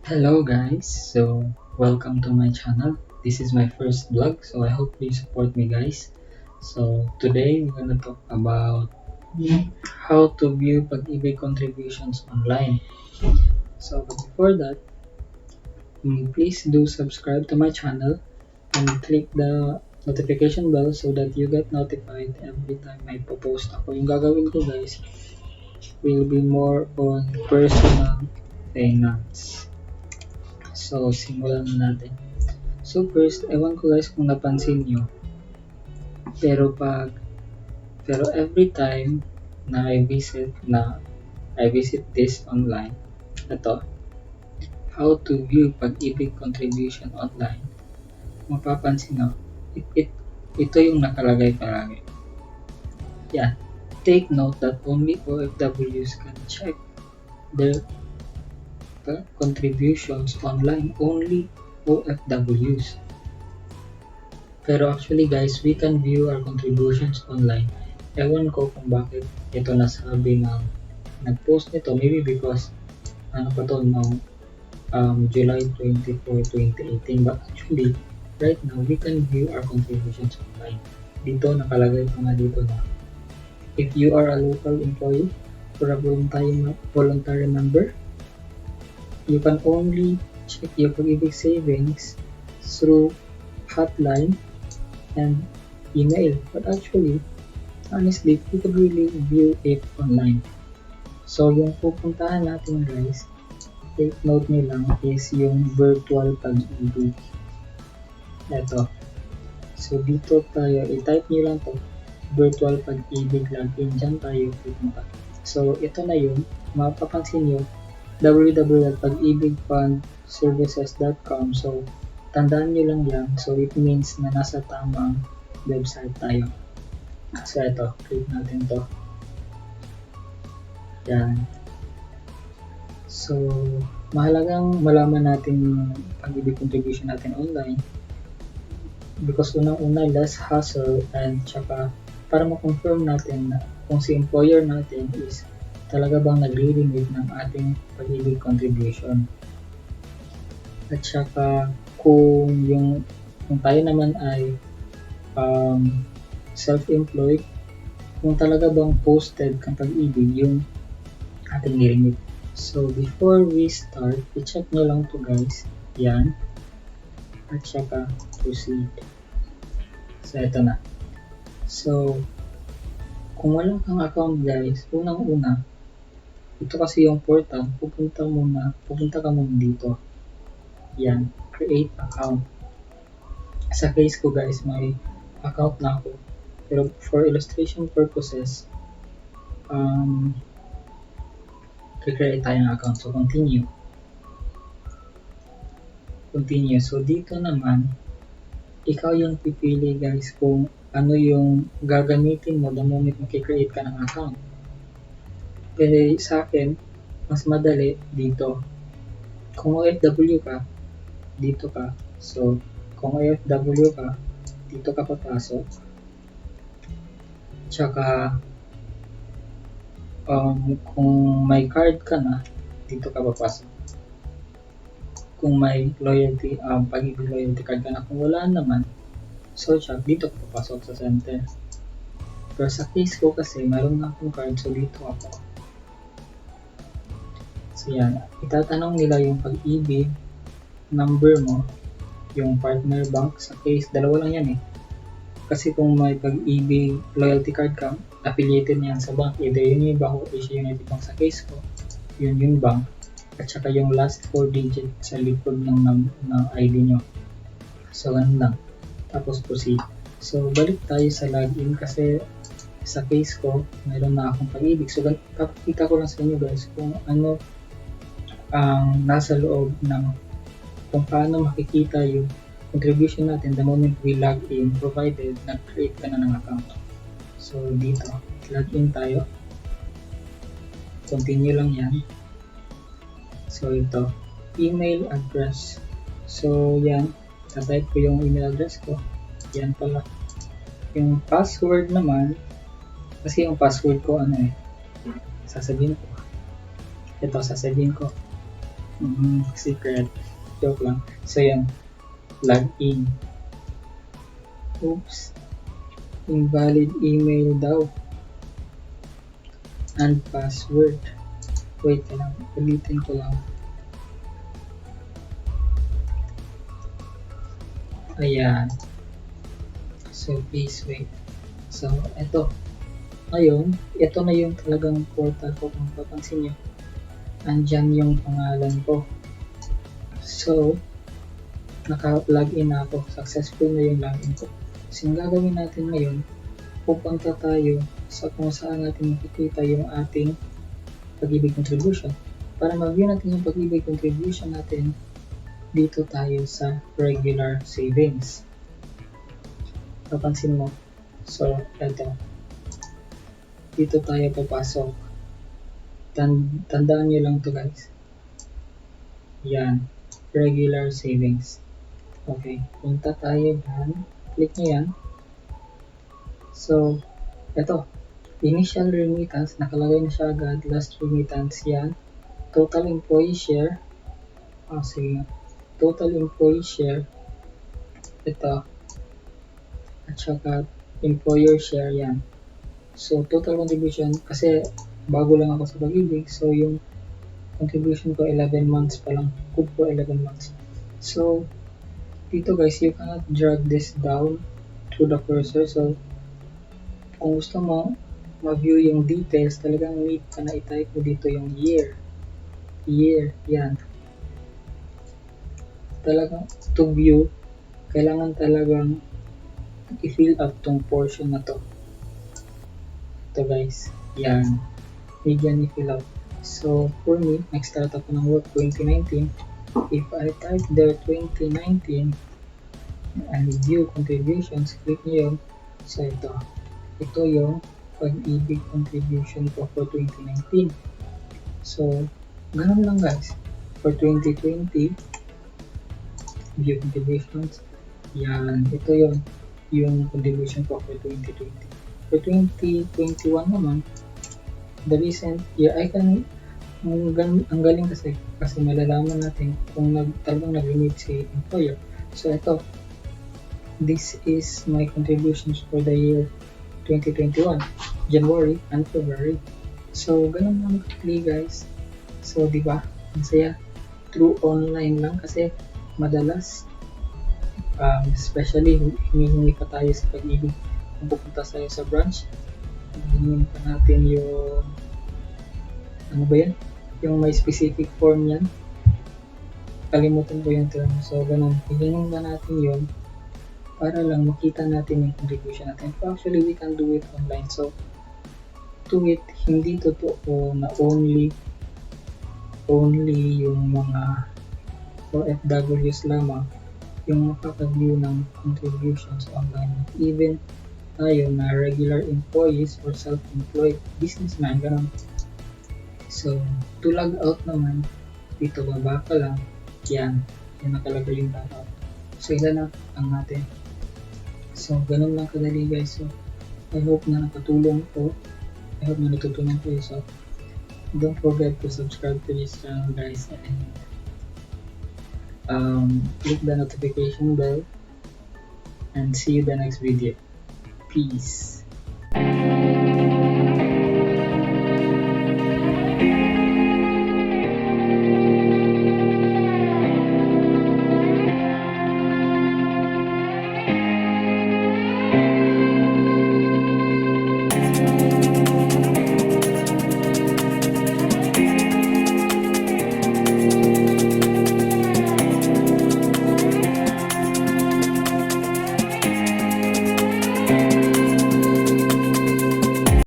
Hello guys, so welcome to my channel. This is my first vlog, so I hope you support me guys. So today we're gonna talk about how to view Pag-Ibig contributions online. So but before that, please do subscribe to my channel and click the notification bell so that you get notified every time I post ako. Yung gagawin ko guys will be more on personal finance. So simulan na natin. So first, ewan ko guys kung napansin nyo, pero every time na I visit this online, ito, how to view Pag-Ibig contribution online, mapapansin nyo, ito yung nakalagay palagi. Yan. Take note that only OFWs can check their contributions online. Only OFWs. Pero actually guys, we can view our contributions online. Ewan ko kung bakit ito nasabi ng nag-post nito. Maybe because ano pa to, no, July 24, 2018. But actually, right now, we can view our contributions online. Dito, nakalagay pa nga dito na if you are a local employee or a voluntary member, you can only check your Pag-Ibig savings through hotline and email. But actually, honestly, you could really view it online. So, yung pupuntahan natin guys, take note nyo lang is yung virtual Pag-Ibig. Ito. So, dito tayo, i-type nyo lang to, virtual Pag-Ibig login. Dyan tayo pupunta. So, ito na yun. Mapapansin nyo, www.pagibigfundservices.com. So, tandaan nyo lang yan. So, it means na nasa tamang website tayo. So, ito. Click natin to. Yan. So, mahalagang malaman natin yung Pag-Ibig contribution natin online because unang-una, less hassle and tsaka para ma-confirm natin na kung si employer natin is talaga bang nagre-remit ng ating Pag-Ibig contribution. At saka kung tayo naman ay self-employed, kung talaga bang posted kang Pag-Ibig yung ating nirimit. So before we start, i-check nyo lang to guys. Yan. At saka proceed. So ito na. So kung wala kang account guys, unang-una, ito kasi yung portal, pupunta ka muna dito. Yan, create account. Sa case ko guys, may account na ako. Pero for illustration purposes, create tayo ng account. So continue. So dito naman, ikaw yung pipili guys kung ano yung gagamitin mo the moment makikreate ka ng account. Pero sa akin, mas madali dito. Kung OFW ka, dito ka. So, kung OFW ka, dito ka papasok. Tsaka, kung may card ka na, dito ka papasok. Kung may loyalty, Pag-Ibig loyalty card ka na, kung wala naman, so dito ka papasok sa center. Pero sa case ko kasi, meron na akong card, so dito ako. So yan, itatanong nila yung Pag-Ibig, number mo, yung partner bank. Sa case, dalawa lang yan eh. Kasi kung may Pag-Ibig loyalty card ka, affiliated niyan sa bank. Either yun yung bank o Asia United Bank. Sa case ko, yun yung bank. At saka yung last 4 digit sa likod ng ID nyo. So, ganun lang. Tapos proceed. So, balik tayo sa login kasi sa case ko, mayroon na akong Pag-Ibig. So, papakita ko lang sa inyo guys kung ano ang nasa loob ng kung paano makikita yung contribution natin the moment we log in provided nag-create ka na ng account. So, dito, log in tayo. Continue lang yan. So, ito, email address. So, yan, tatype ko yung email address ko. Yan pala. Yung password naman, kasi yung password ko, sasabihin ko. Ito, sasabihin ko. Secret. Joke lang. So yan, log in. Oops, invalid email daw. And password. Wait lang, ulitin ko lang. Ayan. So please wait. So eto. Ngayon, ito na yung talagang portal ko kung papansin nyo. Andyan yung pangalan ko. So, naka-login na ako. Successful na yung login ko. So, yung gagawin natin ngayon, pupunta tayo sa kung saan natin makikita yung ating Pag-Ibig contribution. Para mag-view natin yung Pag-Ibig contribution natin, dito tayo sa regular savings. Papansin mo. So, eto. Dito tayo papasok. Tandaan nyo lang to guys. Yan. Regular savings. Okay. Punta tayo dyan. Click nyo yan. So, eto. Initial remittance. Nakalagay na siya agad. Last remittance yan. Total employee share. Sige. Total employee share. Ito. At saka employer share yan. So, total contribution. Kasi bago lang ako sa Pag-Ibig. So, yung contribution ko 11 months pa lang. Good for 11 months. So, dito guys, you cannot drag this down through the cursor. So, kung gusto mo ma-view yung details, talagang need ka na i-type mo dito yung year. Year, yan. Talagang to view, kailangan talagang i-fill up tong portion na to. Ito guys, yan. Need yan i-fill up. So, for me, nag-start ako ng work 2019. If I type there 2019 and view contributions, click nyo yun. So, ito. Ito yung Pag-Ibig contribution ko for 2019. So, ganun lang guys. For 2020, view contributions. Yan. Ito yung contribution ko for 2020. For 2021 naman, the recent year, ang galing kasi malalaman natin kung talagang nag-limit si employer. So ito, this is my contributions for the year 2021, January and February. So ganun lang quickly guys. So di ba, ang saya through online lang kasi madalas especially humihingi pa tayo sa Pag-Ibig kung pupunta tayo sa branch, hingin pa natin yung ano ba yan? Yung may specific form yan. Kalimutan ko yung term. So, ganun. Hingin ba natin yun para lang makita natin yung contribution natin. So, actually, we can do it online. So, to it, hindi totoo na only yung mga OFWs lamang yung makaka-view ng contributions online. Even tayo na regular employees or self-employed businessman, ganun. So, to log out naman, dito baba ka lang, yan nakalagay yung log out. So, ilan ang natin. So, ganun lang kadali guys. So, I hope na nakatulong ko. I hope na natutunan ko. So, don't forget to subscribe to this channel guys, and click the notification bell, and see you the next video. Peace.